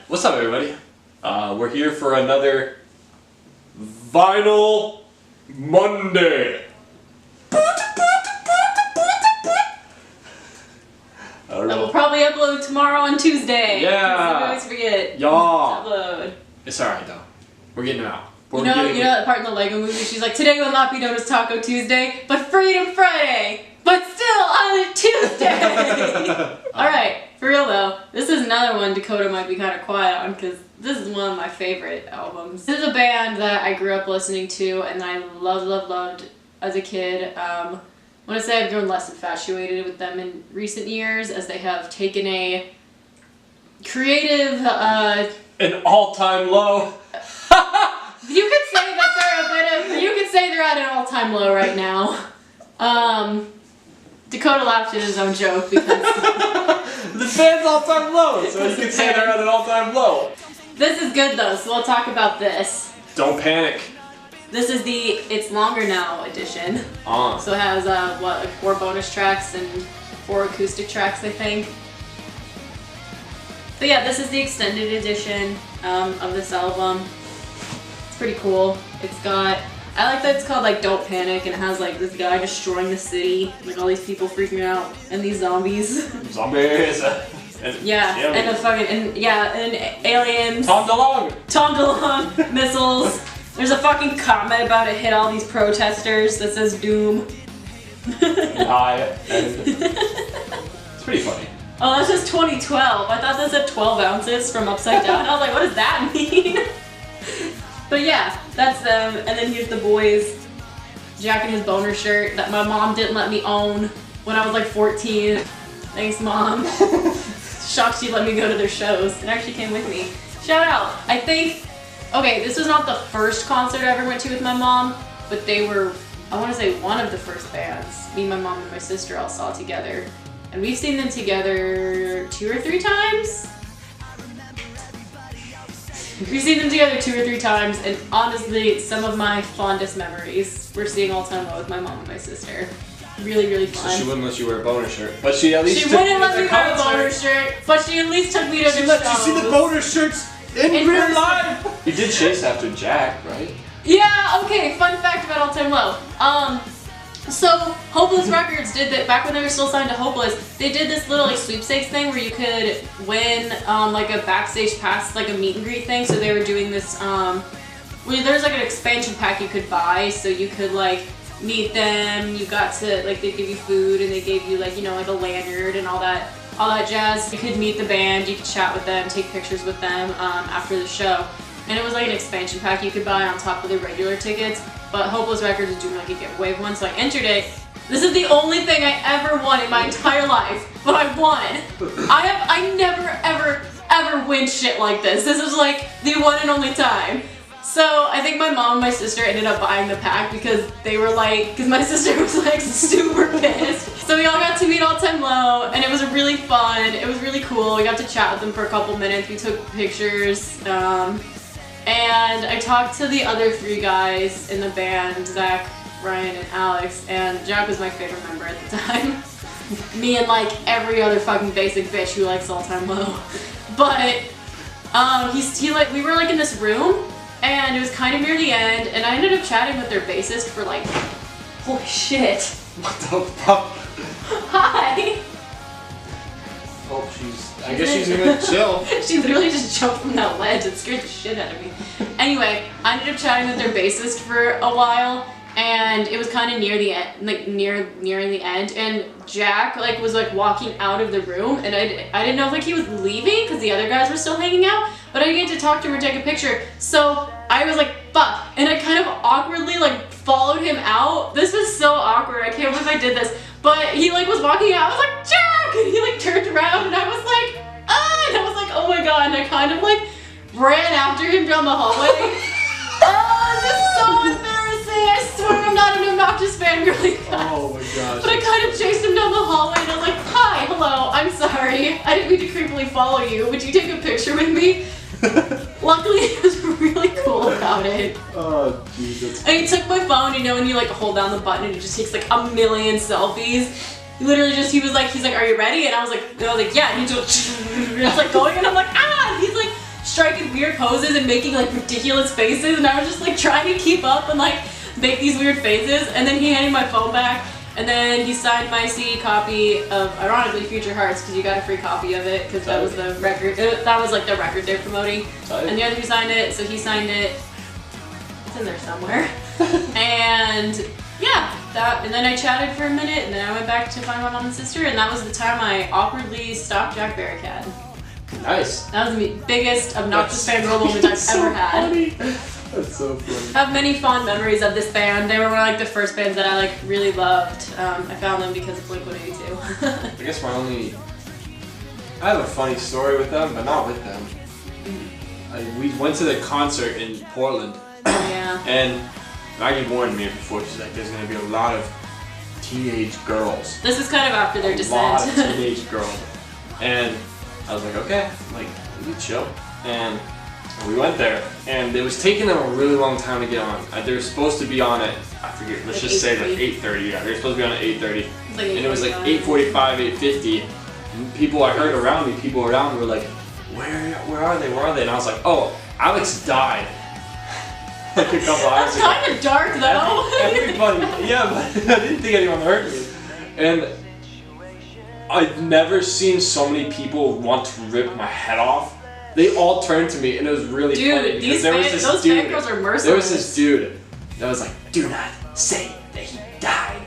What's up, everybody? We're here for another Vinyl Monday. That will probably upload tomorrow on Tuesday. Yeah. I always forget. Yeah. Upload. It's alright though. We're getting them out. You know that part in the Lego movie? She's like, today will not be known as Taco Tuesday, but Freedom Friday. But still on a Tuesday. Alright, for real though, this is another one Dakota might be kind of quiet on because this is one of my favorite albums. This is a band that I grew up listening to and I loved as a kid. I want to say I've grown less infatuated with them in recent years as they have taken a creative, an all-time low. You could say that you could say they're at an all-time low right now. Dakota laughed at his own joke because the band's all-time low, so you could say they're at an all-time low. This is good though, so we'll talk about this. Don't panic. This is the It's Longer Now edition. So it has like 4 bonus tracks and 4 acoustic tracks, I think. But yeah, this is the extended edition of this album. It's pretty cool. It's got, I like that it's called like Don't Panic, and it has like this guy destroying the city, like all these people freaking out, and these zombies. Zombies. And aliens. Tom DeLonge missiles. There's a fucking comment about it hit all these protesters that says doom. It's pretty funny. Oh, that's just 2012. I thought that said 12 ounces from Upside Down. I was like, what does that mean? But yeah, that's them. And then here's the boys. Jack in his boner shirt that my mom didn't let me own when I was like 14. Thanks, Mom. Shocked she let me go to their shows. It actually came with me. Shout out. I think, okay, this was not the first concert I ever went to with my mom, but they were, I want to say, one of the first bands me, my mom, and my sister all saw together. And we've seen them together 2 or 3 times. We've seen them together 2 or 3 times, and honestly, some of my fondest memories were seeing All Time Low with my mom and my sister. Really fun. So she wouldn't let you wear a boner shirt, but she at least wouldn't let me wear a boner shirt, but she at least took me to the shows. She let you see the boner shirts in real life. You did chase after Jack, right? Yeah. Okay. Fun fact about All Time Low. So Hopeless Records did that back when they were still signed to Hopeless. They did this little like sweepstakes thing where you could win like a backstage pass, like a meet and greet thing. So they were doing this. Well, there's like an expansion pack you could buy, so you could like meet them. You got to like they give you food and they gave you like like a lanyard and all that jazz. You could meet the band, you could chat with them, take pictures with them after the show. And it was like an expansion pack you could buy on top of the regular tickets. But Hopeless Records is doing like a giveaway of one, so I entered it. This is the only thing I ever won in my entire life, but I won. I never ever win shit like this. This is like the one and only time. So I think my mom and my sister ended up buying the pack because they were like, because my sister was like super pissed. So we all got to meet All Time Low, and it was really fun. It was really cool. We got to chat with them for a couple minutes. We took pictures. And I talked to the other 3 guys in the band, Zach, Ryan, and Alex, and Jack was my favorite member at the time. Me and like every other fucking basic bitch who likes All Time Low. But we were like in this room, and it was kind of near the end, and I ended up chatting with their bassist for like, holy shit. What the fuck? Hi. Oh, I guess she's gonna chill. She literally just jumped from that ledge and scared the shit out of me. Anyway, I ended up chatting with their bassist for a while, and it was kind of near the end, like nearing the end, and Jack like was like walking out of the room, and I didn't know if like he was leaving because the other guys were still hanging out, but I didn't get to talk to him or take a picture, so I was like, fuck, and I kind of awkwardly like followed him out. This was so awkward. I can't believe I did this. But he like was walking out, I was like, Jack! And he like turned around and I was like, ah! And I was like, oh my god, and I kind of like ran after him down the hallway. Oh, this is so embarrassing. I swear I'm not an obnoxious fangirling guy. Oh my gosh. But I kind of chased him down the hallway and I was like, hi, hello, I'm sorry. I didn't mean to creepily follow you. Would you take a picture with me? Luckily, he was really cool about it. Oh, Jesus. And he took my phone, you know, and you like hold down the button and it just takes like a million selfies. Literally just, he's like, are you ready? And I was like, yeah. And he just, it's like going, and I'm like, ah! And he's like striking weird poses and making like ridiculous faces, and I was just like trying to keep up and like make these weird faces. And then he handed my phone back, and then he signed my CD copy of, ironically, Future Hearts, because you got a free copy of it, because that was the record. That was like the record they're promoting. And the other who signed it, so he signed it. It's in there somewhere. And yeah, and then I chatted for a minute, and then I went back to find my mom and sister, and that was the time I awkwardly stopped Jack Barricade. Nice. That was the biggest obnoxious fangirl moment I've ever had. Funny. That's so funny. I have many fond memories of this band. They were one of like the first bands that I like really loved. I found them because of Blink-182. I guess I have a funny story with them, but not with them. We went to the concert in Portland. Yeah. And Maggie warned me before. She's like, "There's gonna be a lot of teenage girls." This is kind of after their descent. A lot of teenage girls. And I was like, okay, like, we chill. And we went there, and it was taking them a really long time to get on. They were supposed to be on at, I forget, let's just say like 8:30. Yeah, they were supposed to be on at 8:30. Like and it was like 8:45, 8:50. And people I heard around me, people around me were like, where are they? Where are they? And I was like, oh, Alex died. Like a couple hours ago. That's kind of dark though. Everybody, yeah, but I didn't think anyone heard me. And I've never seen so many people want to rip my head off. They all turned to me, and it was really funny. Dude, those fangirls are merciless. There was this dude that was like, "Do not say that he died.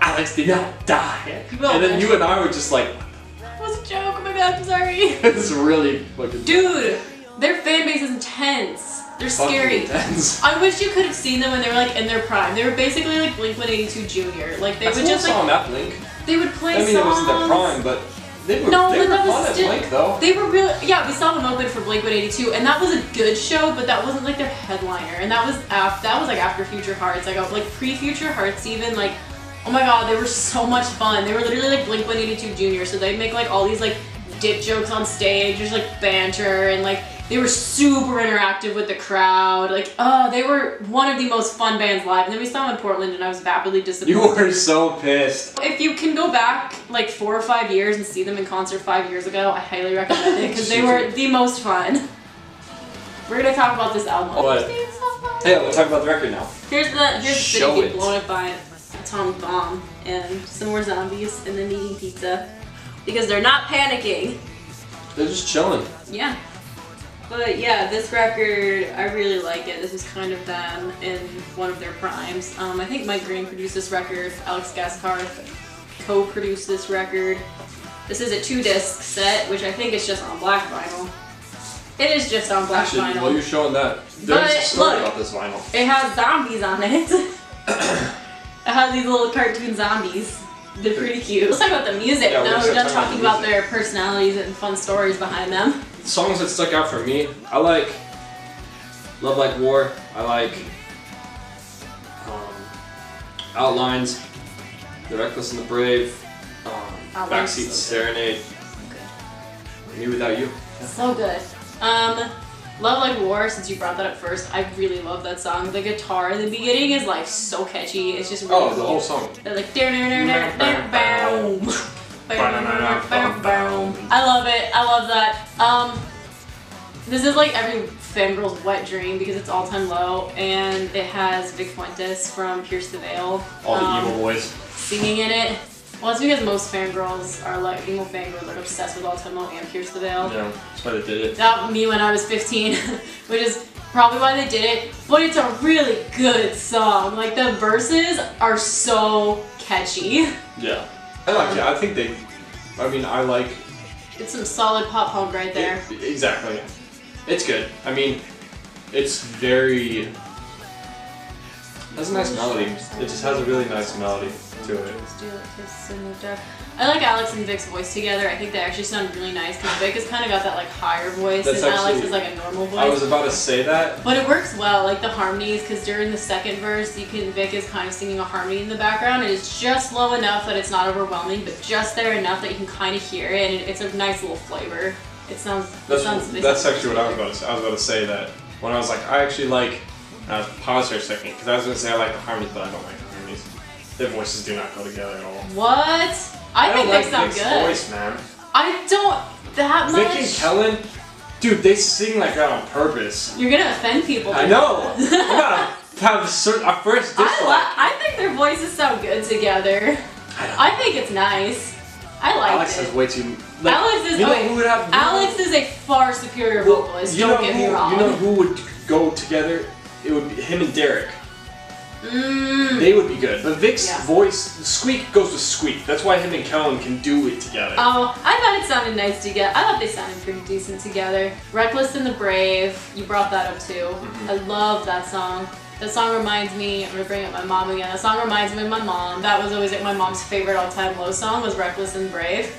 Alex did not die." And then you and I were just like, "It was a joke. Oh my god, I'm sorry." It's really fucking. Dude, their fan base is intense. They're scary. Intense. I wish you could have seen them when they were like in their prime. They were basically like Blink-182 Junior. Like they would just like. I saw them at Blink. They would play songs. I mean, it wasn't their prime, but they were fun at Blink, though. They were really, yeah, we saw them open for Blink-182, and that was a good show, but that wasn't like their headliner, and that was like after Future Hearts, like pre-Future Hearts even, like, oh my god, they were so much fun. They were literally like Blink-182 Junior, so they'd make like all these like dick jokes on stage, there's like banter, and like they were super interactive with the crowd. Like, oh, they were one of the most fun bands live. And then we saw them in Portland, and I was vapidly disappointed. You were so pissed. If you can go back like 4 or 5 years and see them in concert 5 years ago, I highly recommend it because they were the most fun. We're gonna talk about this album. What? Hey, we'll talk about the record now. Here's the city blown up by atomic bomb and some more zombies and then eating pizza because they're not panicking. They're just chilling. Yeah. But yeah, this record, I really like it. This is kind of them in one of their primes. I think Mike Green produced this record. Alex Gaspar co-produced this record. This is a 2-disc set, which I think is just on black vinyl. It is just on black vinyl. Well, you're showing that. There's a story about this vinyl. It has zombies on it. It has these little cartoon zombies. They're pretty cute. Let's talk about the music. Yeah, now we're done talking about their personalities and fun stories behind them. Songs that stuck out for me, I like Love Like War, I like Outlines, The Reckless and the Brave, Backseat Serenade, Me Without You. Yeah. So good. Love Like War, since you brought that up first, I really love that song. The guitar in the beginning is like so catchy, it's just really cool. The whole song. They're like I love it. I love that. This is like every fangirl's wet dream because it's All Time Low, and it has Vic Fuentes from Pierce the Veil. All the emo boys. Singing in it. Well, it's because most fangirls are like, emo fangirls are obsessed with All Time Low and Pierce the Veil. Yeah, that's why they did it. That was me when I was 15, which is probably why they did it, but it's a really good song. Like, the verses are so catchy. Yeah. I like it. I think I like... It's some solid pop punk right there. Exactly. It's good. I mean, it's very... It has a nice melody. It just has a really nice melody to it. I like Alex and Vic's voice together. I think they actually sound really nice because Vic has kind of got that like higher voice and Alex is like a normal voice. I was about to say that. But it works well, like the harmonies, because during the second verse, Vic is kind of singing a harmony in the background. And it's just low enough that it's not overwhelming, but just there enough that you can kind of hear it, and it's a nice little flavor. That's actually what I was about to say. I was about to say that when I was like, I actually like. I paused for a second because I was going to say I like the harmonies, but I don't like the harmonies. Their voices do not go together at all. What? I think they sound good. Voice, man. I don't that much. Vic and Kellen, Dude, they sing like that on purpose. You're gonna offend people. I know. I'm gonna have a first dislike. I think their voices sound good together. I think it's nice. I like Alex it. has way too. Alex is a far superior vocalist. Don't get me wrong. You know who would go together? It would be him and Derek. They would be good. But Vic's voice, squeak goes with squeak. That's why him and Kellen can do it together. Oh, I thought it sounded nice together. I thought they sounded pretty decent together. Reckless and the Brave, you brought that up too. I love that song. That song reminds me, I'm gonna bring up my mom again. That song reminds me of my mom. That was always like my mom's favorite all-time low song was Reckless and Brave.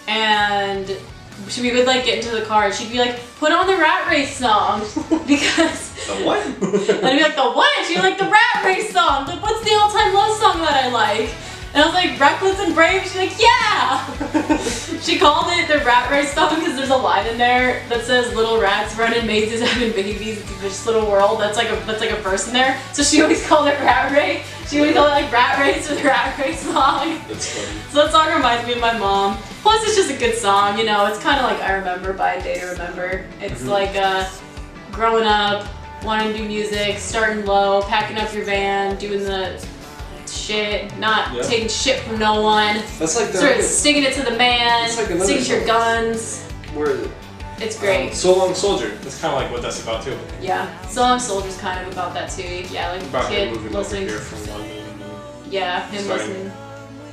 And we would like get into the car and she'd be like, put on the Rat Race song. Because the what? And I'd be like, the what? She'd be like, the Rat Race song. Like, what's the all-time low song that I like? And I was like, Reckless and Brave? She's like, yeah! She called it the Rat Race song because there's a line in there that says little rats run in mazes having babies, it's a vicious little world. That's like a verse in there. So she always called it Rat Race. She always called it like Rat Race or the Rat Race song. That's funny. So that song reminds me of my mom. Plus it's just a good song, you know, it's kind of like I Remember by A Day to Remember. It's like growing up, wanting to do music, starting low, packing up your van, doing the shit, not taking shit from no one. That's like sort of sticking it to the man, like sticking to your guns. Where is it? It's great. So Long Soldier. That's kind of like what that's about too. Yeah, So Long Soldier's kind of about that too. Yeah, like About a kid him moving listening. over here from London. Yeah, him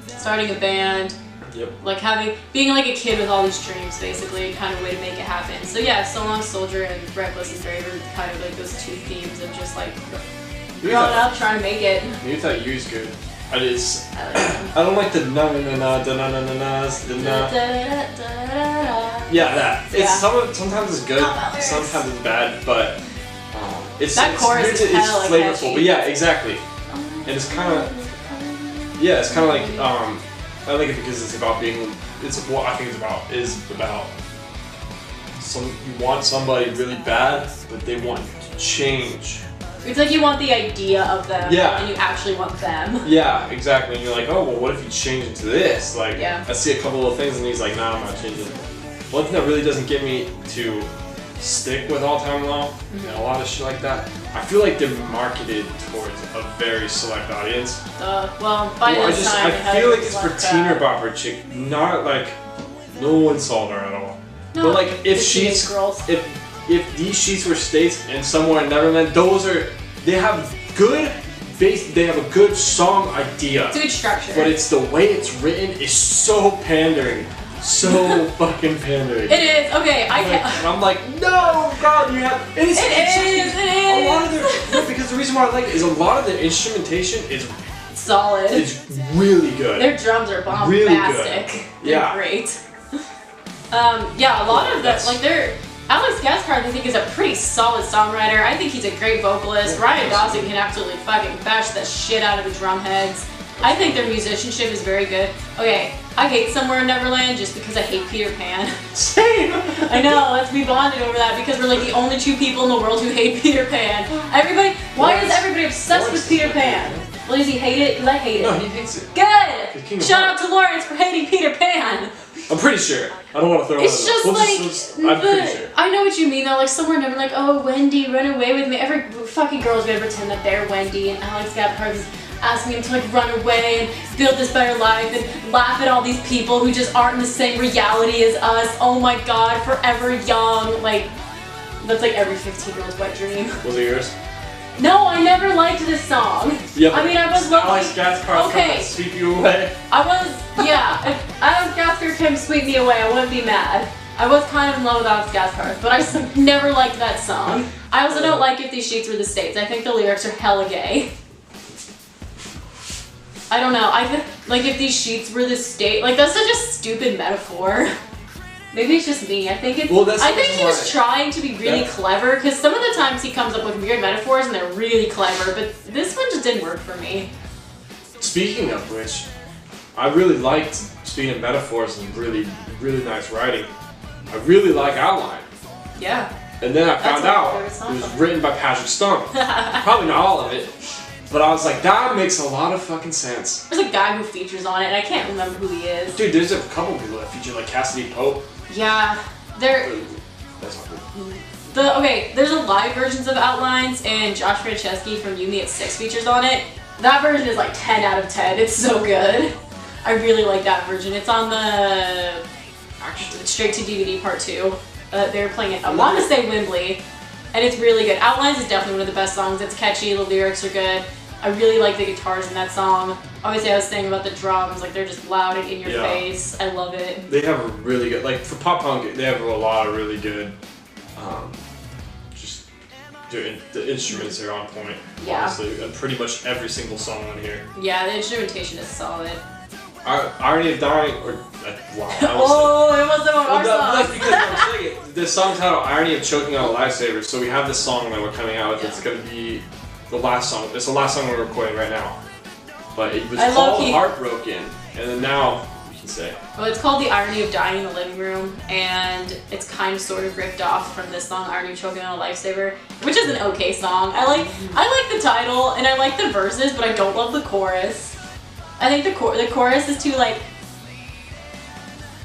starting a band. Yep. Like being like a kid with all these dreams, basically, kind of way to make it happen. So yeah, So Long Soldier and Reckless and Brave are kind of like those two themes of just like growing up, trying to make it. You thought you was good. I just, I like them. I don't like the na-na-na-na-na-na-na-nas, the na. Yeah, that. It's sometimes it's good, sometimes it's bad, but that chorus is hella flavorful. catchy. But yeah, exactly. And it's kind of, it's kind of like, I like it because it's about being, it's what I think it's about, is about you want somebody really bad, but they want to change. It's like you want the idea of them, Yeah. and you actually want them. Yeah, exactly. And you're like, oh, well, what if you change it to this? Like, Yeah. I see a couple of things, and he's like, nah, I'm not changing it. One thing that really doesn't get me to stick with All Time Low, and a lot of shit like that, I feel like they're marketed towards a very select audience. Well, by this time, I feel like it's for teener bopper chick, not like, no one saw her at all. No, but like, if sheets, girls. if these sheets were states and Somewhere in Neverland, they have good base, they have a good song idea. It's a good structure. But it's the way it's written is so pandering. So fucking pandering. It is, okay, And I'm like, no, God, you have. And it's a lot of their, because the reason why I like it is a lot of their instrumentation is solid. It's really good. Their drums are bombastic. Really good. They're great. Yeah, a lot of that, like Alex Gaspard, I think, is a pretty solid songwriter. I think he's a great vocalist. Ryan Dawson can absolutely fucking bash the shit out of the drum heads. I think their musicianship is very good. Okay, I hate Somewhere in Neverland just because I hate Peter Pan. Same! I know, we bonded over that because we're like the only two people in the world who hate Peter Pan. Why is everybody obsessed with Peter Pan? Well, does he hate it? Because I hate it. No, he hates it. Good! Shout out to Lawrence for hating Peter Pan! I'm pretty sure. I don't want to throw It's just I'm pretty sure. I know what you mean though, like Somewhere in Neverland, like, oh, Wendy, run away with me. Every fucking girl's gonna pretend that they're Wendy, and Alex Gaspard is asking him to like run away and build this better life and laugh at all these people who just aren't in the same reality as us. Oh my god, forever young. Like, that's like every 15-year-old's wet dream. Was it yours? No, I never liked this song. Yeah, I mean, I was Alex Gaspard can sweep you away. If Alex Gaspard came sweep me away, I wouldn't be mad. I was kind of in love with Alex Gaspard, but I never liked that song. I also don't like If These Sheets Were the States. I think the lyrics are hella gay. I don't know, I think, like, if these sheets were the state, like, that's such a stupid metaphor. Maybe it's just me. I think he was trying to be really clever, because some of the times he comes up with weird metaphors and they're really clever, but this one just didn't work for me. Speaking of which, I really liked, speaking of metaphors and really, really nice writing, I really like Outline. Yeah. And then I found out it was written by Patrick Stump. Probably not all of it. But I was like, that makes a lot of fucking sense. There's a guy who features on it, and I can't remember who he is. Dude, there's a couple people that feature, like Cassidy Pope. Yeah, That's not good. There's a live versions of Outlines, and Josh Franceschi from You Me at 6 features on it. That version is like 10 out of 10. It's so good. I really like that version. It's on the straight to DVD part 2. They're playing it, I want to say Wembley, and it's really good. Outlines is definitely one of the best songs. It's catchy, the lyrics are good. I really like the guitars in that song. Obviously I was saying about the drums, like they're just loud and in your face. I love it. They have a really good, like for pop punk, they have a lot of really good, just the instruments are on point. Yeah. Honestly, and pretty much every single song on here. Yeah, the instrumentation is solid. Irony of Dying, or wow. Oh, it wasn't on our song. That's because I'm saying it. This song's titled Irony of Choking on a Lifesaver, so we have this song that we're coming out with. It's gonna be the last song. It's the last song we're recording right now. But it was called Heartbroken, and then now you can say. Well, it's called The Irony of Dying in the Living Room, and it's kind of sort of ripped off from this song Irony of Choking on a Lifesaver, which is an okay song. I like the title and I like the verses, but I don't love the chorus. I think the chorus is too like,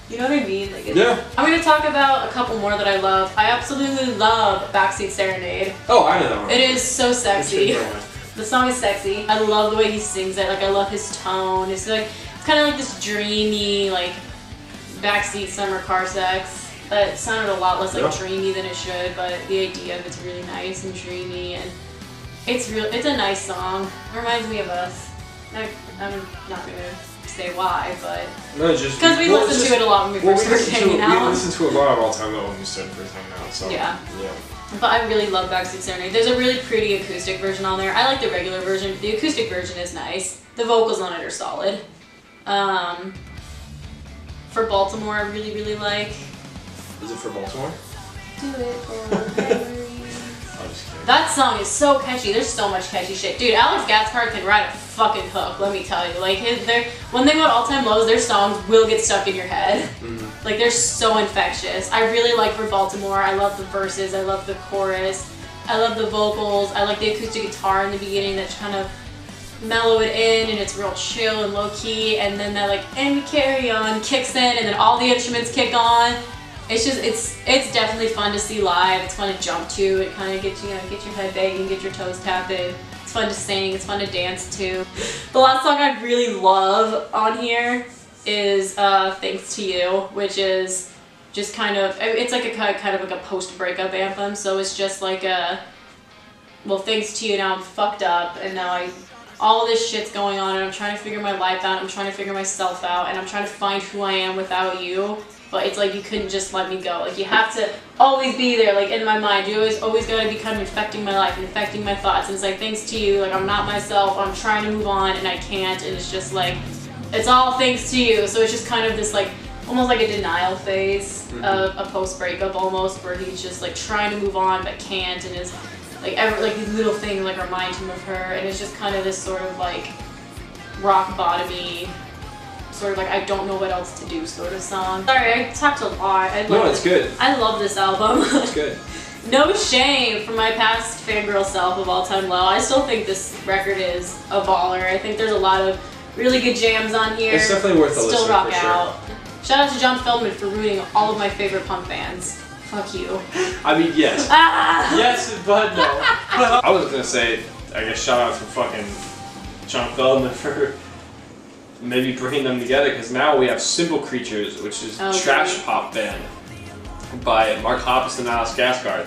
you know what I mean? Like I'm gonna talk about a couple more that I love. I absolutely love Backseat Serenade. Oh, I know that one. It is so sexy. The song is sexy. I love the way he sings it. Like I love his tone. It's like it's kind of like this dreamy like backseat summer car sex. It sounded a lot less like dreamy than it should, but the idea of it's really nice and dreamy, and it's a nice song. It reminds me of us. I'm not gonna say why, but because we listened to it a lot when we first started hanging out. We listened to a lot of All Time Low when we started first hanging out. So yeah. But I really love Backseat Serenade. There's a really pretty acoustic version on there. I like the regular version. The acoustic version is nice. The vocals on it are solid. For Baltimore, I really, really like. Is it for Baltimore? Do it for memories. That song is so catchy. There's so much catchy shit. Dude, Alex Gaspard can ride a fucking hook, let me tell you. Like, one thing about All Time Lows, their songs will get stuck in your head. Mm-hmm. Like, they're so infectious. I really like For Baltimore. I love the verses. I love the chorus. I love the vocals. I like the acoustic guitar in the beginning that's kind of mellow it in, and it's real chill and low-key, and then that, like, and we carry on kicks in, and then all the instruments kick on. It's just, it's definitely fun to see live. It's fun to jump to. It kind of gets you, get your head banging, get your toes tapping. It's fun to sing. It's fun to dance to. The last song I really love on here is Thanks to You, which is just kind of, it's like a kind of like a post-breakup anthem. So it's just like a, well, thanks to you, now I'm fucked up, and now all this shit's going on, and I'm trying to figure my life out. I'm trying to figure myself out, and I'm trying to find who I am without you. But it's like you couldn't just let me go. Like you have to always be there, like in my mind. You always gotta be kind of infecting my life, infecting my thoughts. And it's like, thanks to you, like I'm not myself, I'm trying to move on and I can't. And it's just like, it's all thanks to you. So it's just kind of this like, almost like a denial phase of a post-breakup almost, where he's just like trying to move on but can't, and is like these little things like remind him of her. And it's just kind of this sort of like rock bottom-y, sort of like I don't know what else to do sort of song. Sorry, I talked a lot. It's good. I love this album. It's good. No shame from my past fangirl self of All Time Low. I still think this record is a baller. I think there's a lot of really good jams on here. It's definitely worth a listen. Still rock for sure. out. Shout out to John Feldman for ruining all of my favorite punk bands. Fuck you. I mean, yes. Yes, but no. I was gonna say, I guess shout out to fucking John Feldman for maybe bringing them together, because now we have Simple Creatures, which is a trash pop band by Mark Hoppus and Alex Gaspard.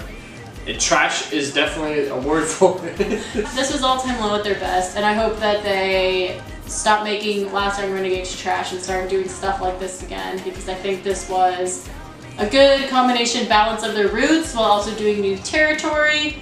And trash is definitely a word for it. This was All Time Low at their best, and I hope that they stop making Last Time Renegades trash and start doing stuff like this again, because I think this was a good combination balance of their roots while also doing new territory.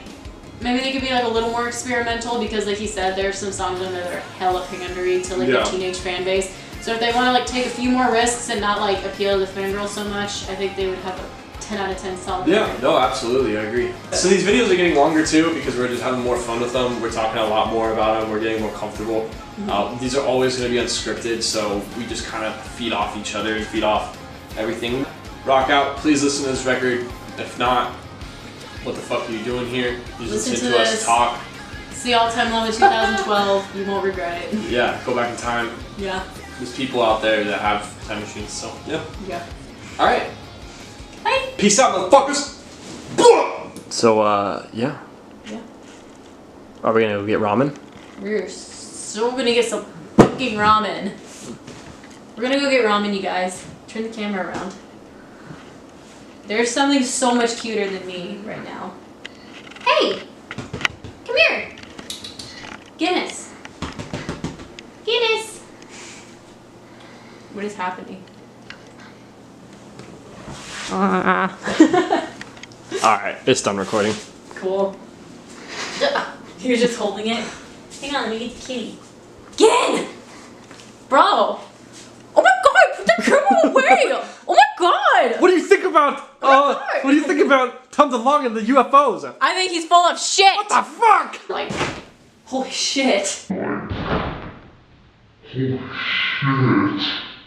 Maybe they could be like a little more experimental, because like he said, there's some songs on there that are hella pandery to like a teenage fan base. So if they want to like take a few more risks and not like appeal to the fangirls so much, I think they would have a 10 out of 10 song. Yeah, no, absolutely, I agree. So these videos are getting longer too, because we're just having more fun with them. We're talking a lot more about them. We're getting more comfortable. These are always going to be unscripted, so we just kind of feed off each other and feed off everything. Rock out. Please listen to this record. If not, what the fuck are you doing here? You just listen to us talk. See All Time Low in 2012. You won't regret it. Yeah, go back in time. Yeah. There's people out there that have time machines, so yeah. Yeah. Alright. Bye. Peace out, motherfuckers! So, yeah. Yeah. Are we gonna go get ramen? We're so gonna get some fucking ramen. We're gonna go get ramen, you guys. Turn the camera around. There's something so much cuter than me right now. Hey! Come here! Guinness! Guinness! What is happening? Alright, it's done recording. Cool. You're just holding it? Hang on, let me get the kitty. Get in! Bro! Oh my god, put the camera away! Oh my god! What do you think about, God. what do you think about Tom DeLonge and the UFOs? I think he's full of shit! What the fuck? Like, holy shit. Holy shit.